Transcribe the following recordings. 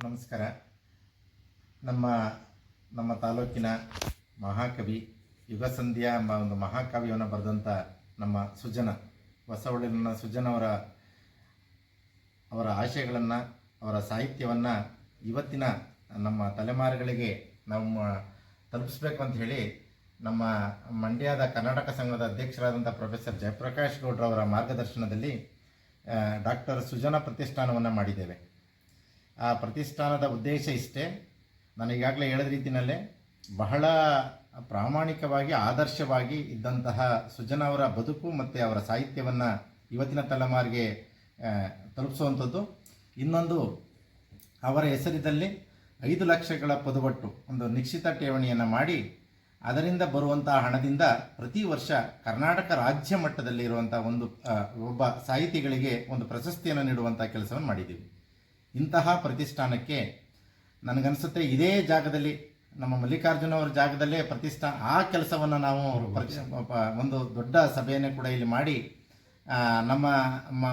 ನಮಸ್ಕಾರ. ನಮ್ಮ ತಾಲೂಕಿನ ಮಹಾಕವಿ ಯುಗಸಂಧ್ಯಾ ಎಂಬ ಒಂದು ಮಹಾಕಾವ್ಯವನ್ನು ಬರೆದಂಥ ನಮ್ಮ ಸುಜನ ಹೊಸಹೊಳ್ಳಿನ ಸುಜನ್ ಅವರ ಆಶಯಗಳನ್ನು, ಅವರ ಸಾಹಿತ್ಯವನ್ನು ಇವತ್ತಿನ ನಮ್ಮ ತಲೆಮಾರುಗಳಿಗೆ ನಾವು ತಲುಪಿಸ್ಬೇಕು ಅಂತ ಹೇಳಿ ನಮ್ಮ ಮಂಡ್ಯದ ಕರ್ನಾಟಕ ಸಂಘದ ಅಧ್ಯಕ್ಷರಾದಂಥ ಪ್ರೊಫೆಸರ್ ಜಯಪ್ರಕಾಶ್ ಗೌಡ್ರವರ ಮಾರ್ಗದರ್ಶನದಲ್ಲಿ ಡಾಕ್ಟರ್ ಸುಜನ ಪ್ರತಿಷ್ಠಾನವನ್ನು ಮಾಡಿದ್ದೇವೆ. ಆ ಪ್ರತಿಷ್ಠಾನದ ಉದ್ದೇಶ ಇಷ್ಟೇ. ನಾನು ಈಗಾಗಲೇ ಹೇಳಿದ ರೀತಿಯಲ್ಲೇ ಬಹಳ ಪ್ರಾಮಾಣಿಕವಾಗಿ ಆದರ್ಶವಾಗಿ ಇದ್ದಂತಹ ಸುಜನ ಅವರ ಬದುಕು ಮತ್ತು ಅವರ ಸಾಹಿತ್ಯವನ್ನು ಇವತ್ತಿನ ತಲೆಮಾರಿಗೆ ತಲುಪಿಸುವಂಥದ್ದು. ಇನ್ನೊಂದು, ಅವರ ಹೆಸರಿನಲ್ಲಿ 5 ಲಕ್ಷಗಳ ಪದುವಟ್ಟು ಒಂದು ನಿಶ್ಚಿತ ಠೇವಣಿಯನ್ನು ಮಾಡಿ ಅದರಿಂದ ಬರುವಂತಹ ಹಣದಿಂದ ಪ್ರತಿ ವರ್ಷ ಕರ್ನಾಟಕ ರಾಜ್ಯ ಮಟ್ಟದಲ್ಲಿ ಇರುವಂಥ ಒಬ್ಬ ಸಾಹಿತಿಗಳಿಗೆ ಒಂದು ಪ್ರಶಸ್ತಿಯನ್ನು ನೀಡುವಂಥ ಕೆಲಸವನ್ನು ಮಾಡಿದ್ದೀವಿ. ಇಂತಹ ಪ್ರತಿಷ್ಠಾನಕ್ಕೆ ನನಗನ್ಸುತ್ತೆ ಇದೇ ಜಾಗದಲ್ಲಿ, ನಮ್ಮ ಮಲ್ಲಿಕಾರ್ಜುನ ಅವರ ಜಾಗದಲ್ಲೇ ಆ ಕೆಲಸವನ್ನು ನಾವು ಒಂದು ದೊಡ್ಡ ಸಭೆಯನ್ನು ಕೂಡ ಇಲ್ಲಿ ಮಾಡಿ ನಮ್ಮ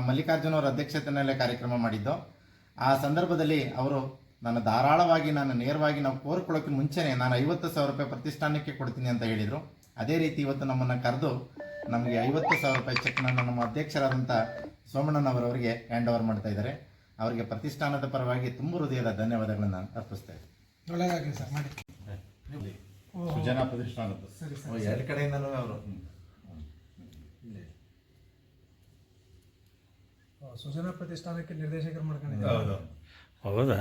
ಮಲ್ಲಿಕಾರ್ಜುನ ಅವರ ಅಧ್ಯಕ್ಷತೆಯಲ್ಲೇ ಕಾರ್ಯಕ್ರಮ ಮಾಡಿದ್ದು. ಆ ಸಂದರ್ಭದಲ್ಲಿ ಅವರು ನಾನು ನೇರವಾಗಿ ನಾವು ಕೋರ್ಕೊಳ್ಳೋಕೆ ಮುಂಚೆನೇ ನಾನು 50,000 ರೂಪಾಯಿ ಪ್ರತಿಷ್ಠಾನಕ್ಕೆ ಕೊಡ್ತೀನಿ ಅಂತ ಹೇಳಿದರು. ಅದೇ ರೀತಿ ಇವತ್ತು ನಮ್ಮನ್ನು ಕರೆದು ನಮಗೆ 50,000 ರೂಪಾಯಿ ಚೆಕ್ನನ್ನು ನಮ್ಮ ಅಧ್ಯಕ್ಷರಾದಂಥ ಸೋಮಣ್ಣನವರವರಿಗೆ ಹ್ಯಾಂಡ್ ಓವರ್ ಮಾಡ್ತಾ ಇದ್ದಾರೆ. ಅವರಿಗೆ ಪ್ರತಿಷ್ಠಾನದ ಪರವಾಗಿ ತುಂಬ ಹೃದಯದ ಧನ್ಯವಾದಗಳನ್ನು ಅರ್ಪಿಸ್ತಾ ಇದ್ದೀನಿ. ಒಳ್ಳೆಯದಾಗಲಿ ಸರ್, ಮಾಡಿ. ಸುಜನ ಪ್ರತಿಷ್ಠಾನದ್ದು ಎರಡು ಕಡೆಯಿಂದಲೂ ಅವರು ಸುಜನ ಪ್ರತಿಷ್ಠಾನಕ್ಕೆ ನಿರ್ದೇಶಕರು ಮಾಡ್ಕೊಂಡಿದ್ದಾರೆ. ಹೌದಾ?